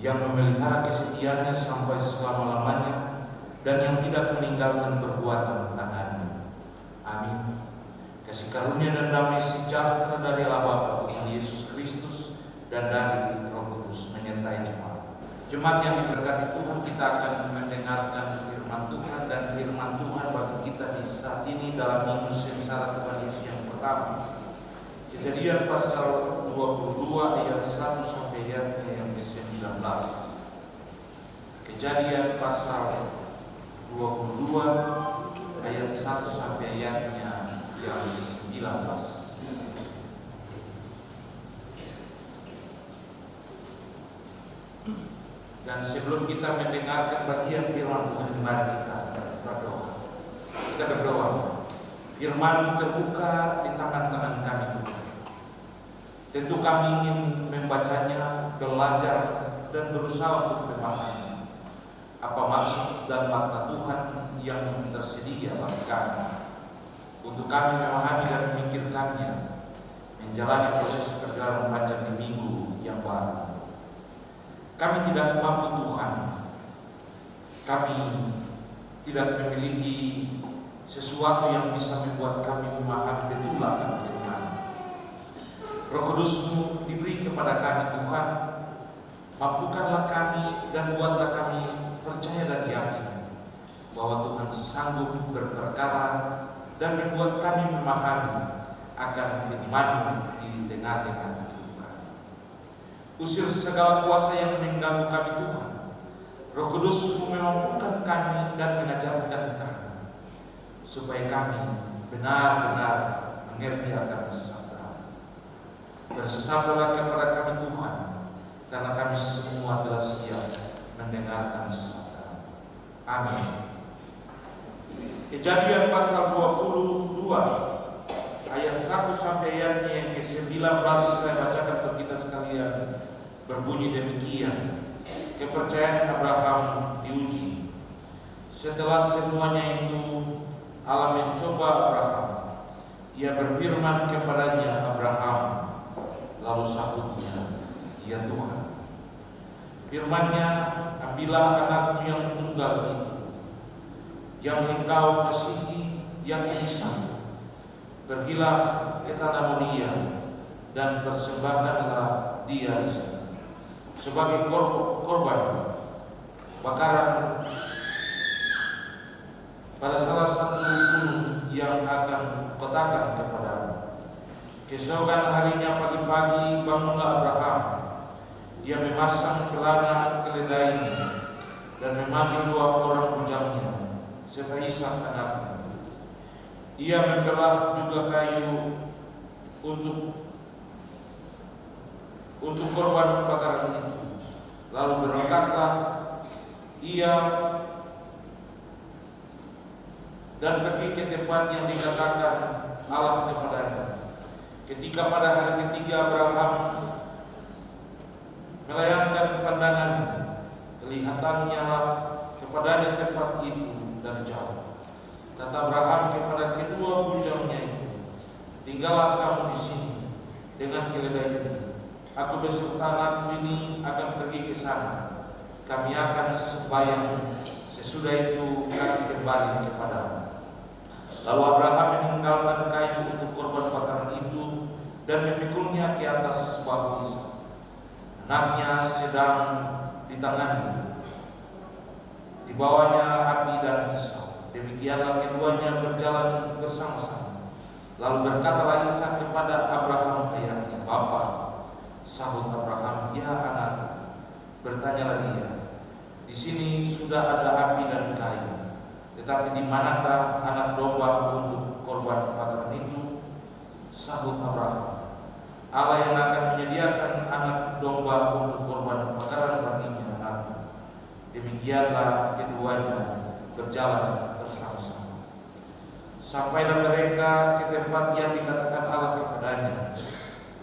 yang memelihara kesetiaannya sampai selama-lamanya, dan yang tidak meninggalkan perbuatan tangannya. Amin. Kasih karunia dan damai sejahtera dari Allah Bapa, Tuhan Yesus Kristus, dan dari Roh Kudus menyertai jemaat. Jemaat yang diberkati Tuhan, kita akan mendengarkan firman Tuhan, dan firman Tuhan bagi kita di saat ini dalam minggu sengsara Tuhan Yesus yang pertama. Kejadian pasal 22 ayat 1 sampai ayatnya yang ke-19. Kejadian pasal 22 ayat 1 sampai ayatnya yang ke-19. Dan sebelum kita mendengarkan bagian firman Tuhan, mari kita berdoa. Kita berdoa. Firman-Mu terbuka di tangan-tangan kami Tuhan. Tentu kami ingin membacanya, belajar, dan berusaha untuk memahami apa maksud dan makna Tuhan yang tersedia bagi kami, untuk kami memahami dan memikirkannya, menjalani proses perjalanan panjang di minggu yang baru. Kami tidak mampu Tuhan, kami tidak memiliki sesuatu yang bisa membuat kami memahami betul akan firman. Roh Kudus-Mu diberi kepada kami Tuhan, mampukanlah kami dan buatlah kami percaya dan yakin bahwa Tuhan sanggup berperkara dan membuat kami memahami akan firman-Mu di tengah-tengah hidup kami. Usir segala kuasa yang mengganggu kami Tuhan. Roh Kudus-Mu memampukan kami dan mengajarkan kami, supaya kami benar-benar mengerti akan sabda. Bersabdalah kepada kami Tuhan, karena kami semua telah siap mendengarkan sabda. Amin. Kejadian pasal 22 ayat 1 sampai ayatnya yang ke-19 saya bacakan untuk kita sekalian. Berbunyi demikian. Kepercayaan Abraham diuji. Setelah semuanya itu Allah mencoba Abraham. Ia berfirman kepadanya, Abraham. Lalu sahutnya, ya Tuhan. Firman-Nya, ambillah anakmu yang tunggal itu, yang engkau kasihi, yang Ishak. Pergilah ke tanah Moria dan persembahkanlah dia di sana sebagai korban bakaran pada salah satu gunung yang akan kutakan kepadamu. Keesokan harinya pagi-pagi bangunlah Abraham. Ia memasang celana keledainya dan memanggil 2 orang bujangnya serta Ishak anaknya. Ia membelah juga kayu untuk korban bakaran itu. Lalu berangkatlah ia dan pergi ke tempat yang dikatakan Allah kepadanya. Ketika pada hari ketiga Abraham melayangkan pandangannya, kelihatannya lah kepadanya tempat itu dari jauh. Kata Abraham kepada kedua bujangnya itu, tinggallah kamu di sini dengan keledai ini. Aku beserta anakku ini akan pergi ke sana. Kami akan sembahyang. Sesudah itu kami kembali kepadamu. Lalu Abraham meninggalkan kayu untuk korban bakaran itu dan memikulnya ke atas bahu Ishak. Anaknya sedang di tangannya. Dibawanya api dan Ishak. Demikianlah keduanya berjalan bersama-sama. Lalu berkatalah Ishak kepada Abraham ayahnya, Bapa. Sahut Abraham, ya anak. Bertanyalah dia, di sini sudah ada api dan kayu, tetapi di manakah anak domba untuk korban bakaran itu? Sahut Abraham, Allah yang akan menyediakan anak domba untuk korban bakaran baginya anakku. Demikianlah keduanya berjalan bersama-sama. Sampailah mereka ke tempat yang dikatakan Allah kepadanya.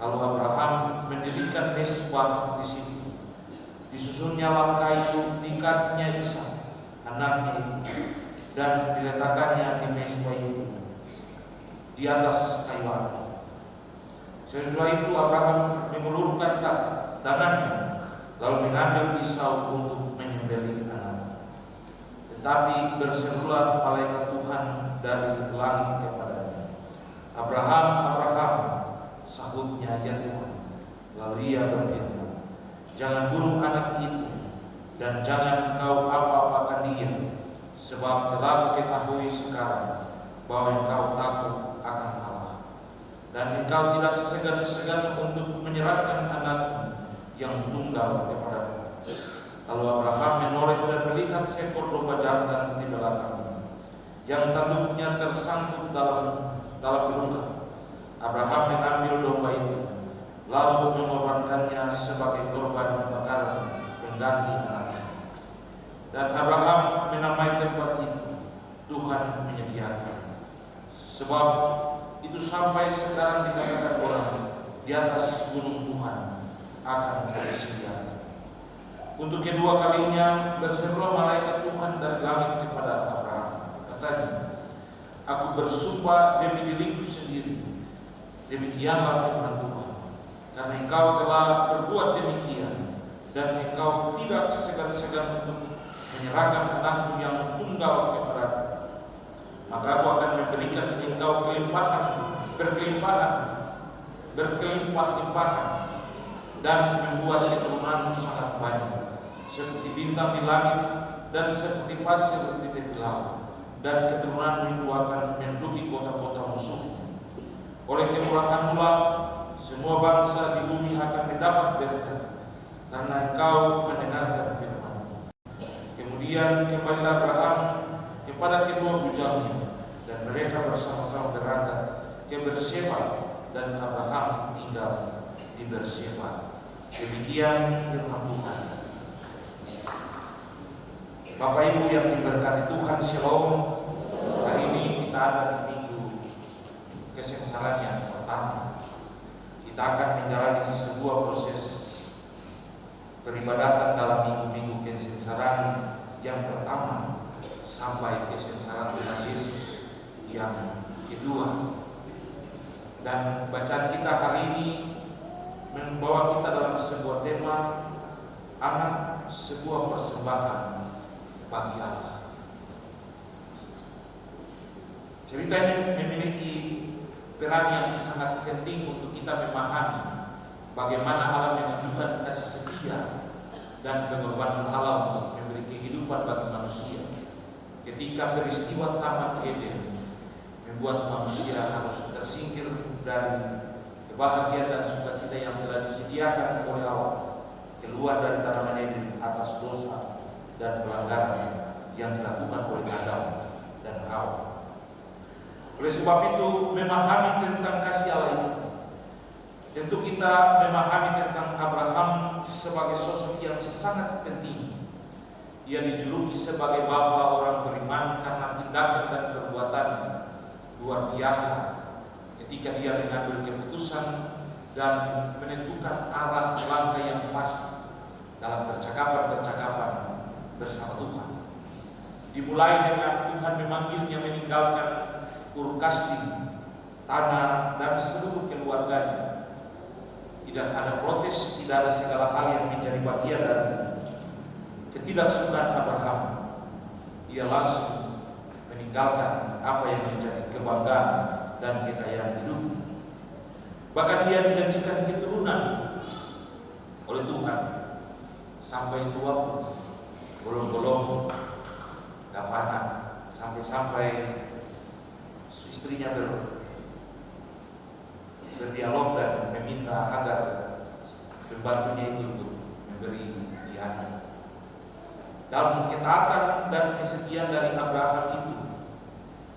Lalu Abraham mendirikan mesbah di situ. Disusunnyalah kayu ikatnya Ishak anaknya itu, dan diletakkannya di mesbah itu di atas kayu api. Sesudah itu Abraham mengulurkan tangannya, lalu mengambil pisau untuk menyembelih anaknya. Tetapi berserulah malaikat Tuhan dari langit kepadanya. Abraham, Abraham, sahutnya, ya Tuhan. Lalu ia berfirman, jangan bunuh anak itu, dan jangan kau apa-apakan dia, sebab telah kuketahui sekarang bahwa engkau takut akan Allah, dan engkau tidak segan-segan untuk menyerahkan anakmu yang tunggal kepadamu. Lalu Abraham menoleh dan melihat seekor domba jantan di belakangnya, yang tanduknya tersangkut dalam belukar. Abraham mengambil domba itu, lalu mengorbankannya sebagai korban bakaran pengganti anaknya. Dan Abraham menamai tempat itu Tuhan menyediakan, sebab itu sampai sekarang dikatakan orang, di atas gunung Tuhan akan disediakan. Untuk kedua kalinya berserulah malaikat Tuhan dari langit kepada Abraham. Katanya, aku bersumpah demi diriku sendiri, demikianlah firman Tuhan, karena engkau telah berbuat demikian, dan engkau tidak segan-segan untuk menyerahkan anakmu yang tunggal kepadaku, maka aku akan memberikan engkau berkelimpah-limpahan, dan membuat keturunanmu sangat banyak, seperti bintang di langit dan seperti pasir di tepi laut, dan keturunanmu itu akan menduduki kota-kota musuhmu. Oleh kemurahanmu lah semua bangsa di bumi akan mendapat berkat, karena engkau mendengarkan firman-Mu. Kemudian kembalilah Abraham kepada kedua bujalnya, dan mereka bersama-sama berangkat ke Berseba, dan Abraham tinggal di Berseba. Demikian firman Tuhan. Bapak Ibu yang diberkati Tuhan, Shalom. Hari ini kita ada di minggu kesengsaraan yang pertama. Kita akan menjalani sebuah proses peribadatan dalam minggu-minggu kesengsaraan yang pertama sampai kesengsaraan Tuhan Yesus yang kedua. Dan bacaan kita hari ini membawa kita dalam sebuah tema, anak sebuah persembahan bagi Allah. Cerita ini memiliki peran yang sangat penting untuk kita memahami bagaimana Allah menunjukkan kasih setia dan pengorbanan Allah untuk memberi kehidupan bagi manusia. Ketika peristiwa Taman Eden membuat manusia harus tersingkir dari kebahagiaan dan sukacita yang telah disediakan oleh Allah, keluar dari Taman Eden atas dosa dan pelanggaran yang dilakukan oleh Adam dan Hawa. Oleh sebab itu, memahami tentang kasih Allah itu, tentu kita memahami tentang Abraham sebagai sosok yang sangat penting. Ia dijuluki sebagai bapa orang beriman karena tindakan dan perbuatan luar biasa ketika dia mengambil keputusan dan menentukan arah langkah yang pas dalam percakapan-percakapan bersama Tuhan. Dimulai dengan Tuhan memanggilnya meninggalkan Ur Kasdim, tanah dan seluruh keluarganya. Tidak ada protes, tidak ada segala hal yang menjadi bagian dari ketidaksukaan Abraham. Ia langsung meninggalkan apa yang menjadi kebanggaan dan kekayaan hidupnya. Bahkan dia dijanjikan keturunan oleh Tuhan sampai tua pun belum dapat anak, sampai istrinya berdialog dan meminta agar pembantunya itu untuk memberi dia anak. Dalam ketaatan dan kesetiaan dari Abraham itu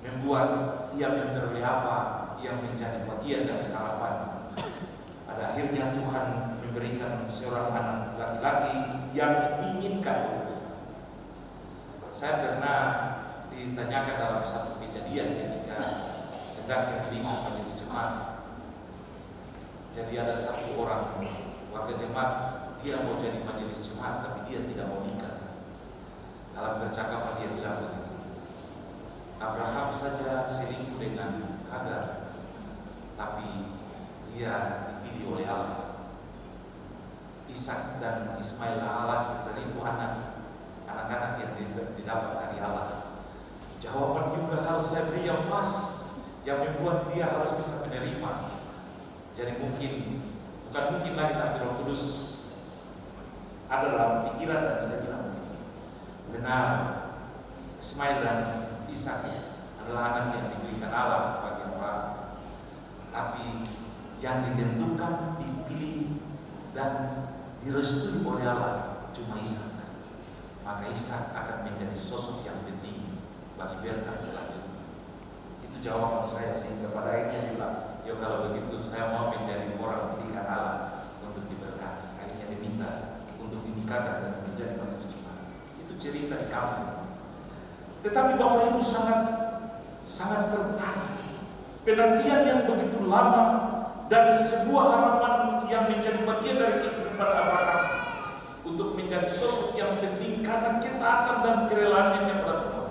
membuat dia memperoleh apa yang menjadi bagian dari harapan. Pada akhirnya Tuhan memberikan seorang anak laki-laki yang diinginkan. Saya pernah ditanyakan dalam satu kejadian ketika hendak memilih majelis jemaat. Jadi ada satu orang warga jemaat, dia mau jadi majelis jemaat tapi dia tidak mau nikah. Dalam percakapan dia bilang begini, Abraham saja selingkuh dengan Hagar, tapi dia dipilih oleh Allah. Ishak dan Ismail Allah, dan itu anak-anak yang didapat dari Allah. Jawaban juga harus saya beri yang pas, yang membuat dia harus bisa menerima. Jadi bukan mungkin lagi, tapi Roh Kudus ada dalam pikiran dan saya bilang benar, Ismail dan Ishak adalah anak yang diberikan Allah bagi Abraham. Tapi yang ditentukan, dipilih dan direstui oleh Allah cuma Ishak. Maka Ishak akan menjadi sosok yang penting bagi berkat selanjutnya. Itu jawaban saya, sehingga pada akhirnya bilang, ya kalau begitu saya mau menjadi orang pilihan Allah untuk diberkati. Akhirnya diminta untuk dinikahkan dan menjadi majelis Jemaat. Itu cerita di kampung. Tetapi Bapak Ibu sangat tertarik. Penantian yang begitu lama dan sebuah harapan yang menjadi bagian dari kehidupan Abraham untuk menjadi sosok yang penting karena ketaatan dan kerelaannya kepada Tuhan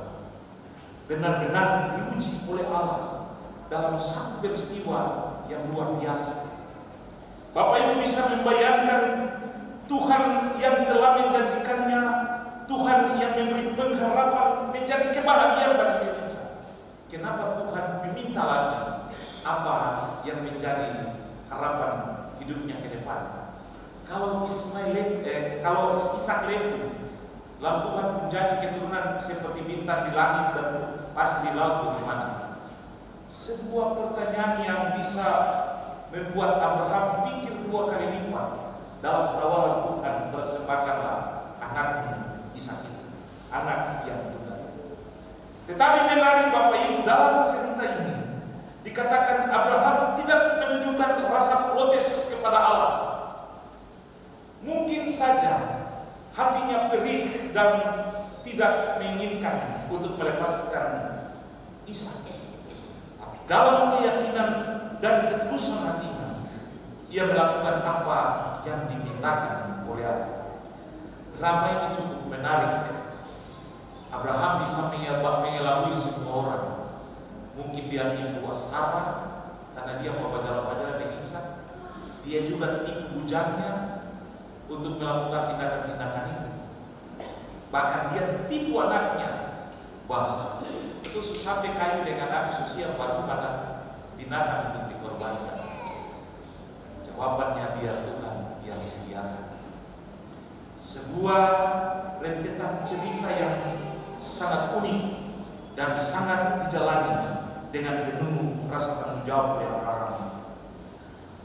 benar-benar diuji oleh Allah dalam satu peristiwa yang luar biasa. Bapak Ibu bisa membayangkan Tuhan yang telah menjanjikannya, Tuhan yang memberi pengharapan menjadi kebahagiaan bagi dirinya. Kenapa Tuhan meminta lagi apa yang menjadi harapan hidupnya ke depan? Kalau Ishak lepu, lalu Tuhan menjanji keturunan seperti bintang di langit dan pas di laut bagaimana? Sebuah pertanyaan yang bisa membuat Abraham pikir 2 kali lipat dalam tawaran Tuhan, persembahkanlah anakmu Ishak itu, anak yang tunggal. Tetapi menarik Bapak Ibu, dalam cerita ini dikatakan Abraham tidak menunjukkan rasa protes kepada Allah. Mungkin saja hatinya perih dan tidak menginginkan untuk melepaskan Ishak. Tapi dalam keyakinan dan ketulusan hatinya, ia melakukan apa yang dimintakan oleh Allah. Drama ini cukup menarik. Abraham bisa mengelabui semua orang. Mungkin dia tipu Sarah karena dia mau bajalan-bajalan dengan Ishak. Dia juga tipu bujangnya untuk melakukan tindakan-tindakan itu. Bahkan dia tipu anaknya bahwa khusus sampai kayu dengan api susia baru pada binatang untuk dikorbankan. Jawabannya biar Tuhan yang sediakan. Sebuah rentetan cerita yang sangat unik dan sangat dijalani dengan penuh rasa tanggung jawab oleh Abraham.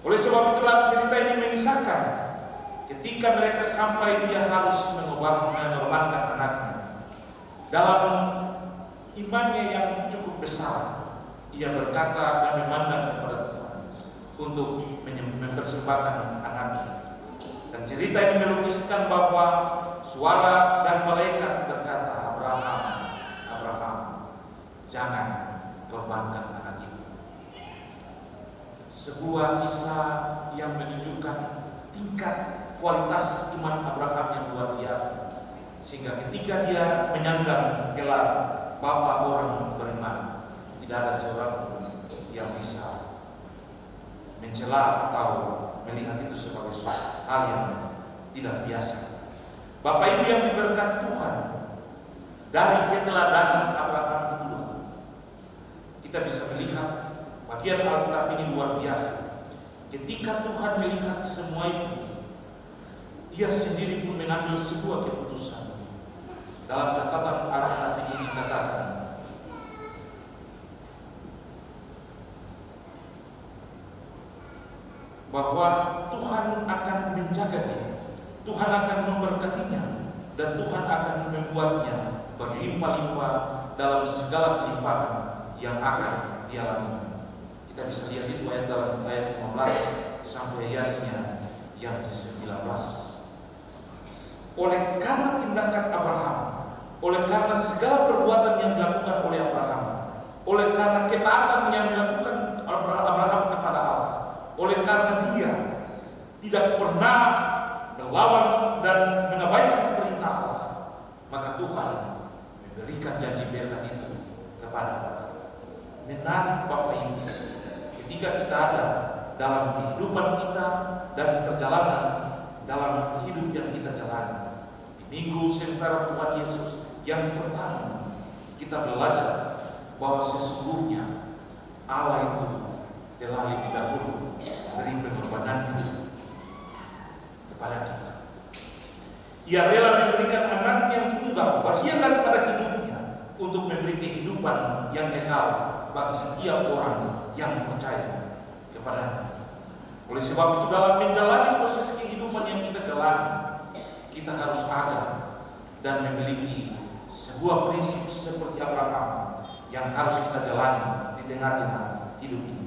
Oleh sebab itulah cerita ini mengisahkan ketika mereka sampai dia harus mengorbankan anaknya. Dalam imannya yang cukup besar, ia berkata dan memandang kepada Tuhan untuk mempersembahkan anaknya. Dan cerita ini melukiskan bahwa suara dari malaikat berkata, Abraham, Abraham, jangan korbankan anak itu. Sebuah kisah yang menunjukkan tingkat kualitas iman Abraham yang luar biasa, sehingga ketika dia menyandang gelar Bapak orang beriman, tidak ada seorang yang bisa mencela atau melihat itu sebagai hal yang tidak biasa. Bapak Ibu yang diberkati Tuhan, dari keteladanan Abraham itu kita bisa melihat bagian Alkitab ini luar biasa. Ketika Tuhan melihat semua itu, ia sendiri pun mengambil sebuah keputusan. Dalam catatan Alkitab ini dikatakan bahwa Tuhan akan menjaga dia, Tuhan akan memberkatinya, dan Tuhan akan membuatnya berlimpah-limpah dalam segala kelimpahan yang akan dia alami. Kita bisa lihat itu ayat dalam ayat 15 sampai ayatnya yang ke-19. Oleh karena tindakan Abraham, oleh karena segala perbuatan yang dilakukan oleh Abraham, oleh karena ketaatan yang dilakukan Abraham kepada Allah, oleh karena dia tidak pernah melawan dan mengabaikan perintah Allah, maka Tuhan memberikan janji berkat itu kepada Allah. Menarik Bapak Ibu, ketika kita ada dalam kehidupan kita dan perjalanan dalam hidup yang kita jalani. Di minggu sengsara Tuhan Yesus yang pertama, kita belajar bahwa sesungguhnya Allah itu telah lebih dahulu beri pengorbanannya kepada kita. Ia rela memberikan anaknya yang tunggal, bagian daripada hidupnya, untuk memberi kehidupan yang kekal bagi setiap orang yang percaya kepadanya. Oleh sebab itu, dalam menjalani proses kehidupan yang kita jalani, kita harus ada dan memiliki sebuah prinsip seperti Abraham yang harus kita jalani di tengah-tengah hidup ini.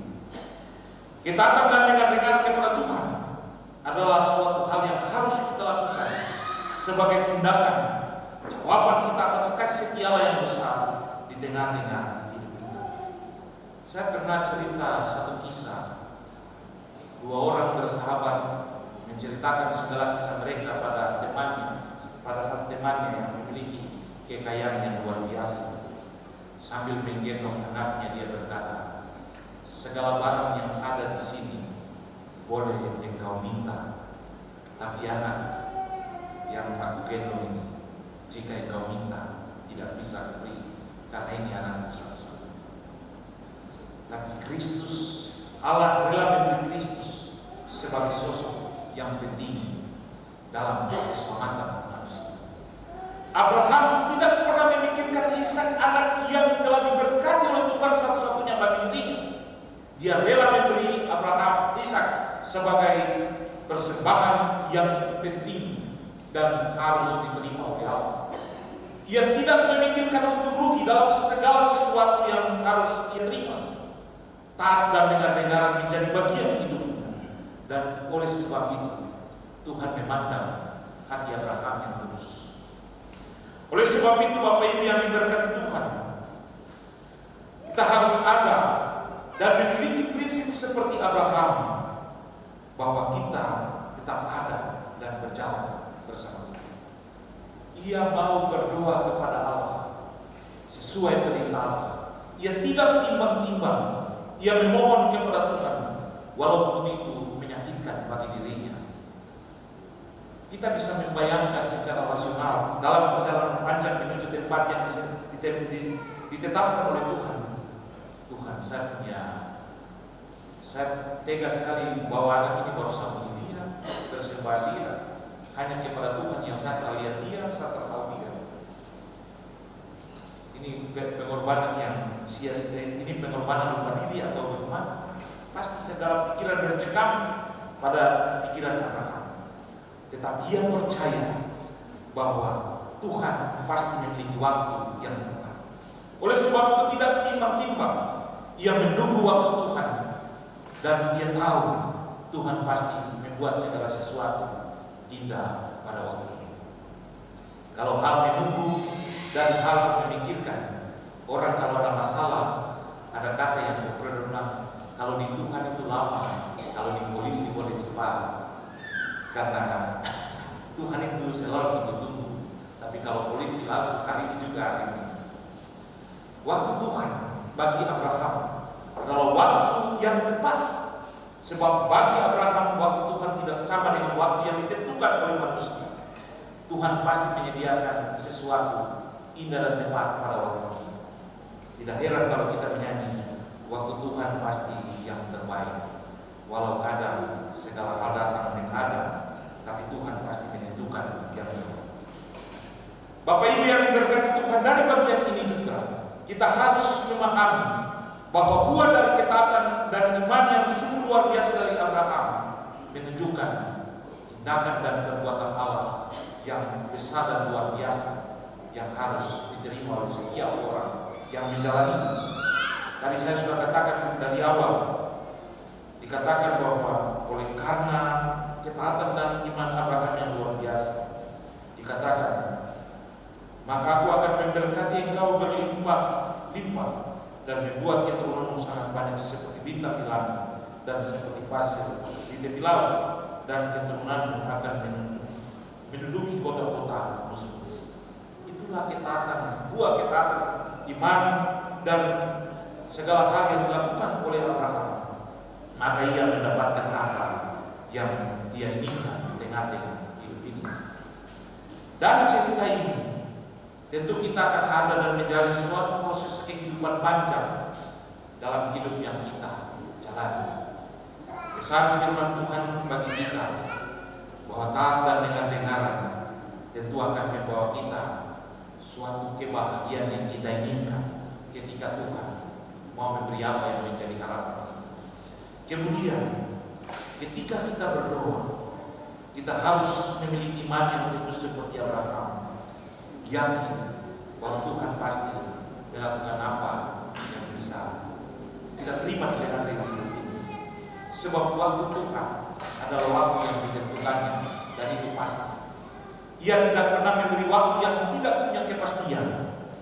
Ketaatan dan dengar-dengar kepada Tuhan adalah suatu hal yang harus kita lakukan sebagai tindakan jawaban kita atas kasih setia Allah yang besar di tengah-tengah hidup ini. Saya pernah cerita satu kisah. Dua orang bersahabat menceritakan segala kisah mereka pada satu temannya yang memiliki kekayaan yang luar biasa. Sambil menggendong anaknya, dia berkata, segala barang yang ada di sini boleh engkau minta, tapi anak yang aku gendong ini, jika engkau minta, tidak bisa diberi, karena ini anakku satu-satu. Tapi Kristus, Allah rela memberi Kristus sebagai sosok yang penting dalam keselamatan manusia. Abraham tidak pernah memikirkan Ishak, anak yang telah diberkati oleh Tuhan satu-satunya bagi dirinya. Dia rela memberi Abraham Ishak sebagai persembahan yang penting dan harus diterima oleh Allah. Ia tidak memikirkan untung rugi dalam segala sesuatu yang harus ia terima. Taat dan dengar-dengaran menjadi bagian hidupnya. Dan oleh sebab itu, Tuhan memandang hati Abraham yang tulus. Oleh sebab itu, Bapak Ibu yang diberkati Tuhan, kita harus ada dan memiliki prinsip seperti Abraham, bahwa kita tetap ada dan berjalan bersama Tuhan. Ia mau berdoa kepada Allah sesuai perintah Allah. Ia tidak timbang-timbang. Ia memohon kepada Tuhan walaupun itu menyakitkan bagi dirinya. Kita bisa membayangkan secara rasional dalam perjalanan panjang menuju tempat yang ditetapkan oleh Tuhan. Tuhan, saya tega sekali bahwa anak ini baru sambung dia, bersembah dia, hanya kepada Tuhan yang saya telah lihat dia, saya telah tahu dia. Ini pengorbanan yang sia-sia, ini pengorbanan lupa diri atau bagaimana? Pasti segala pikiran bercekam pada pikiran Abraham. Tetapi ia percaya bahwa Tuhan pasti memiliki waktu yang tepat. Oleh sebab itu tidak timbang-timbang, ia menunggu waktu Tuhan, dan dia tahu Tuhan pasti membuat segala sesuatu indah pada waktu ini. Kalau hal menunggu dan hal memikirkan, orang kalau ada masalah, ada kata yang berpedoman, kalau di Tuhan itu lama, kalau di polisi boleh cepat. Karena Tuhan itu selalu tunggu-tunggu. Tapi kalau polisi langsung hari ini juga hari ini. Waktu Tuhan bagi Abraham adalah waktu yang tepat. Sebab bagi Abraham waktu Tuhan tidak sama dengan waktu yang ditentukan oleh manusia. Tuhan pasti menyediakan sesuatu indah dan tepat pada waktu ini. Tidak heran kalau kita menyanyi, waktu Tuhan pasti yang terbaik. Walau kadang segala hal datang menghadap, tapi Tuhan pasti menentukan yang terbaik. Bapak Ibu yang diberkati Tuhan, dari bagian ini juga kita harus memahami bahwa buah dari ketaatan dan iman yang sungguh luar biasa dari Abraham menunjukkan tindakan dan perbuatan Allah yang besar dan luar biasa yang harus diterima oleh setiap orang yang menjalani. Tadi saya sudah katakan dari awal, dikatakan bahwa oleh karena ketaatan dan iman Abraham yang luar biasa, dikatakan, maka aku akan memberkati engkau berlimpah-limpah dan membuat keturunanmu sangat banyak seperti bintang di langit dan seperti pasir di tepi laut, dan keturunanmu akan menduduki kota-kota musuh. Itulah ketaatan, buah ketaatan iman dan segala hal yang dilakukan oleh Abraham. Maka ia mendapatkan apa yang dia inginkan di tengah-tengah Dari cerita ini tentu kita akan ada dan menjalani suatu proses kehidupan panjang dalam hidup yang kita jalani. Pesan firman Tuhan bagi kita bahwa taat dan dengar-dengaran tentu akan membawa kita suatu kebahagiaan yang kita inginkan ketika Tuhan mau memberi apa yang menjadi harapan kita. Kemudian ketika kita berdoa, kita harus memiliki iman yang teguh seperti Abraham, yakin bahwa Tuhan pasti melakukan apa yang bisa kita terima di dalam hidup ini. Sebab waktu Tuhan adalah waktu yang ditentukannya, dan itu pasti. Ia tidak pernah memberi waktu yang tidak punya kepastian.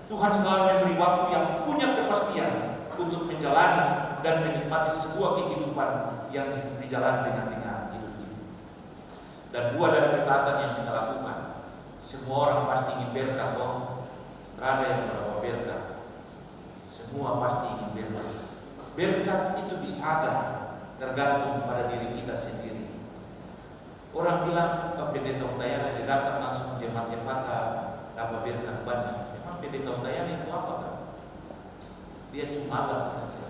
Tuhan selalu memberi waktu yang punya kepastian untuk menjalani dan menikmati sebuah kehidupan yang dijalani dengan hidup ini. Dan buah dari ketaatan yang kita lakukan, semua orang pasti ingin berkat, loh. Terada yang mendapat berkat. Semua pasti ingin berkat. Berkat itu bisa ada, tergantung pada diri kita sendiri. Orang bilang, pendeta Udayana dia datang langsung jemaat-jemaat dapat berkat banyak. Memang pendeta Udayana itu apa kan? Dia cuma alat saja.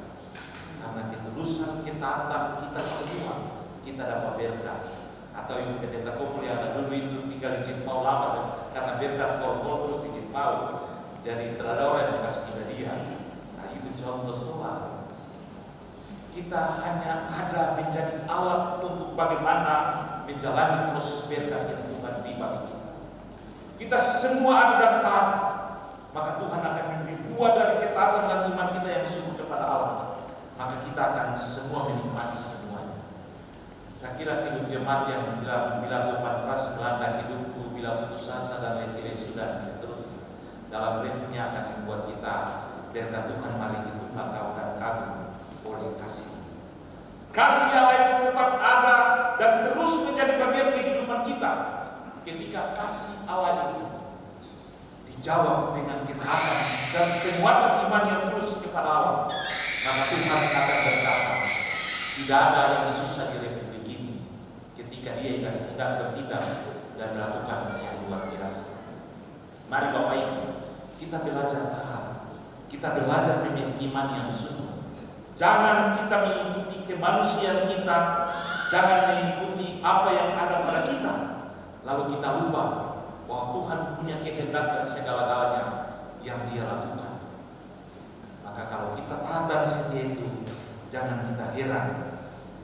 Karena ketulusan, ketaatan kita semua, kita dapat berkat. Atau yang pendeta Kopul yang dulu itu tinggal di Jepau lama, karena berkat kol terus di Jepau. Jadi terada orang yang kasih kita dia. Nah itu contoh soal. Kita hanya ada menjadi alat untuk bagaimana menjalani proses berkat yang Tuhan beri bagi kita. Kita semua ada dan taat, maka Tuhan akan memberi buah dari ketaatan dan iman kita yang sungguh kepada Allah. Maka kita akan semua menikmati semuanya. Saya kira hidup jemaat yang bila lepas melanda hidupku, bila putus asa dan letih sudah seterusnya, dalam refnya akan membuat kita berkat Tuhan mari hidup maka akan kagum oleh kasih. Kasih Allah itu tetap ada dan terus menjadi bagian kehidupan kita. Ketika kasih Allah itu dijawab dengan ketaatan dan penguatan iman yang tulus kepada Allah, maka Tuhan akan berkata, tidak ada yang susah di republik ini ketika dia tidak bertindak dan melakukan yang luar biasa. Mari Bapak Ibu, kita belajar taat, kita belajar memiliki iman yang sungguh. Jangan kita mengikuti kemanusiaan kita, jangan mengikuti apa yang ada pada kita, lalu kita lupa bahwa Tuhan punya kehendak dan segala-galanya yang Dia lakukan. Maka kalau kita taat dan setia itu, jangan kita heran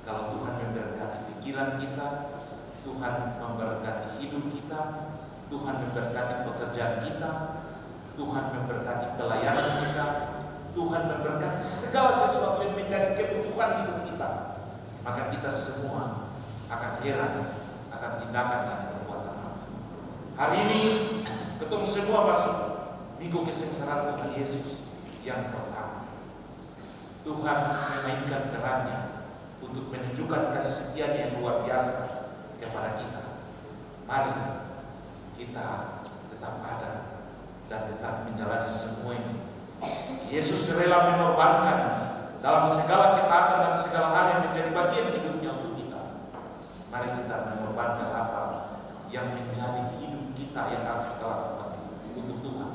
kalau Tuhan memberkati pikiran kita, Tuhan memberkati hidup kita, Tuhan memberkati pekerjaan kita, Tuhan memberkati pelayanan kita, Tuhan memberkati segala sesuatu yang menjadi kebutuhan hidup kita. Maka kita semua akan heran akan tindakan dan perbuatan Allah. Hari ini ketemu semua masuk minggu kesengsaraan Tuhan Yesus yang pertama. Tuhan memainkan perannya untuk menunjukkan kasih setianya yang luar biasa kepada kita. Mari kita tetap ada dan tetap menjalani semua ini. Yesus rela mengorbankan dalam segala ketaatan dan segala hal yang menjadi bagian hidupnya untuk kita. Mari kita mengorbankan apa yang menjadi hidup kita yang harus kita lakukan untuk Tuhan.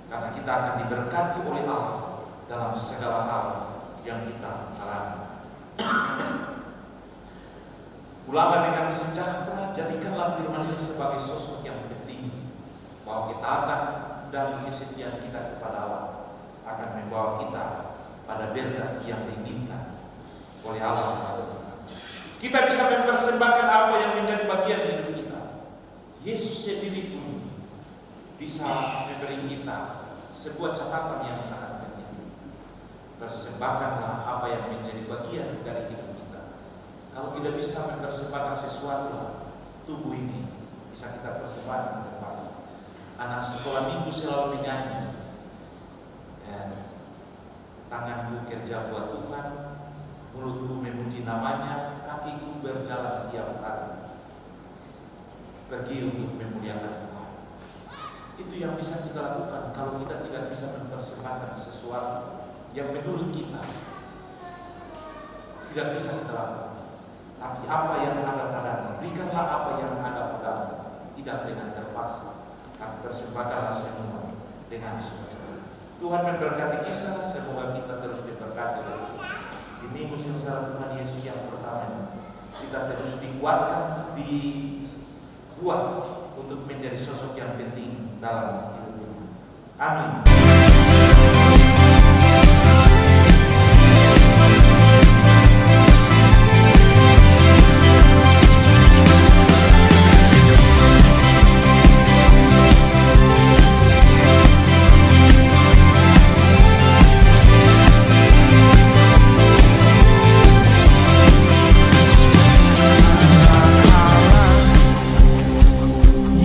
Karena kita akan diberkati oleh Allah dalam segala hal yang kita alami. Ulama dengan sejahtera, jadikanlah firman ini sebagai sosok yang penting, bahwa ketaatan dan kesetiaan kita kepada Allah akan membawa kita pada berkat yang diinginkan oleh Allah kepada kita. Kita bisa mempersembahkan apa yang menjadi bagian hidup kita. Yesus sendiri pun bisa memberi kita sebuah catatan yang sangat penting. Persembahkanlah apa yang menjadi bagian dari hidup kita. Kalau tidak bisa mempersembahkan sesuatu, tubuh ini bisa kita persembahkan kepada anak sekolah minggu selalu menyanyi, tanganku kerja buat Tuhan, mulutku memuji namanya, kakiku berjalan tiap hari pergi untuk memuliakan Tuhan. Itu yang bisa kita lakukan kalau kita tidak bisa mempersembahkan sesuatu yang menurut kita tidak bisa kita lakukan. Tapi apa yang ada padamu, berikanlah apa yang ada padamu. tidak dengan terpaksa, tapi bersembahkanlah semua dengan sukacita. Tuhan memberkati kita, semoga kita terus diberkati di minggu Semester Tuhan Yesus yang pertama. Kita terus dikuatkan, dibuat untuk menjadi sosok yang penting dalam hidup ini. Amin.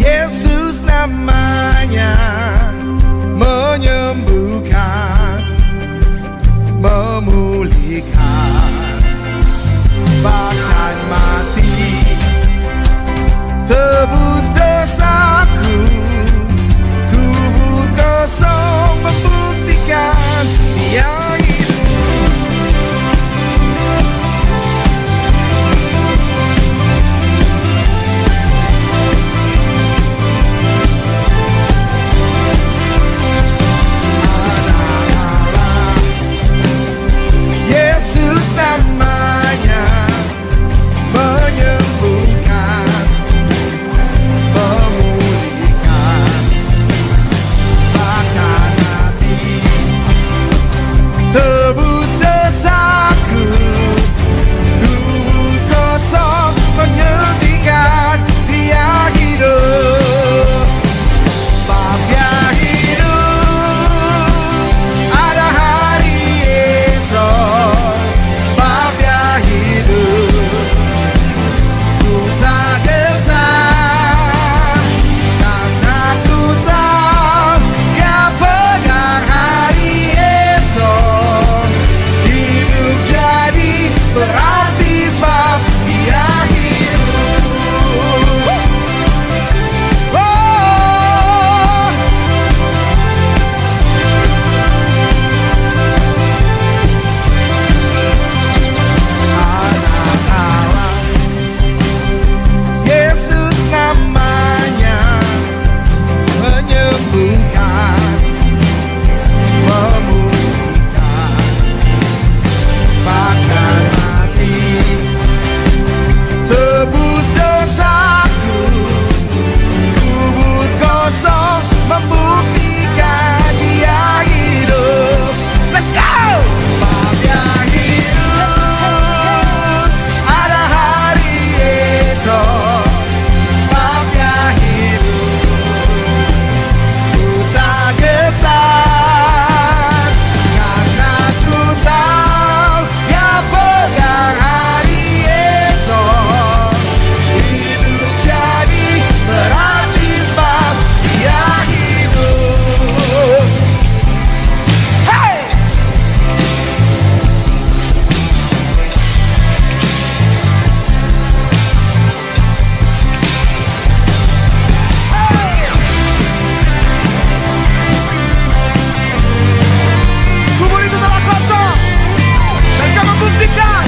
Yesus namanya menyembuhkan, memulihkan, bahkan mati tebus dosaku, kubur kosong membuktikan Dia hidup. Yesus namanya menyembuhkan, memulihkan, bahkan mati tebus dosaku, kubur kosong menyuntikkan Dia hidup. Sebab Dia hidup, ada hari esok. Sebab Dia hidup, ku tak gentar, karena ku tahu Dia pegang hari esok. Hidup jadi berarti sebab Dia hidup. Oh, anak Allah, Yesus namanya menyembuhkan, memulihkan, bahkan mati tebus dosaku, kubur kosong membuktikan Dia hidup. Let's go! Sebab Dia hidup, ada hari esok. Sebab Dia hidup, ku tak gentar, karena ku tahu Dia pegang hari esok. Hidup jadi berarti sebab Dia hidup. Hey! Kubur itu telah kosong, dan Kau membuktikan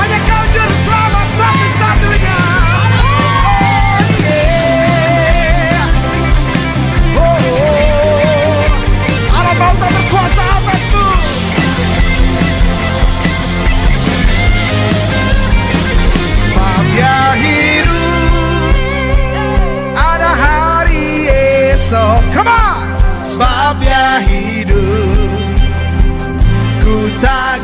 hanya Kau juru selamat satu-satunya. Oh yeah, oh, alam maut tak berkuasa atasmu. Sebab Dia hidup, ada hari esok. Come on! Sebab Dia hidup, ku tak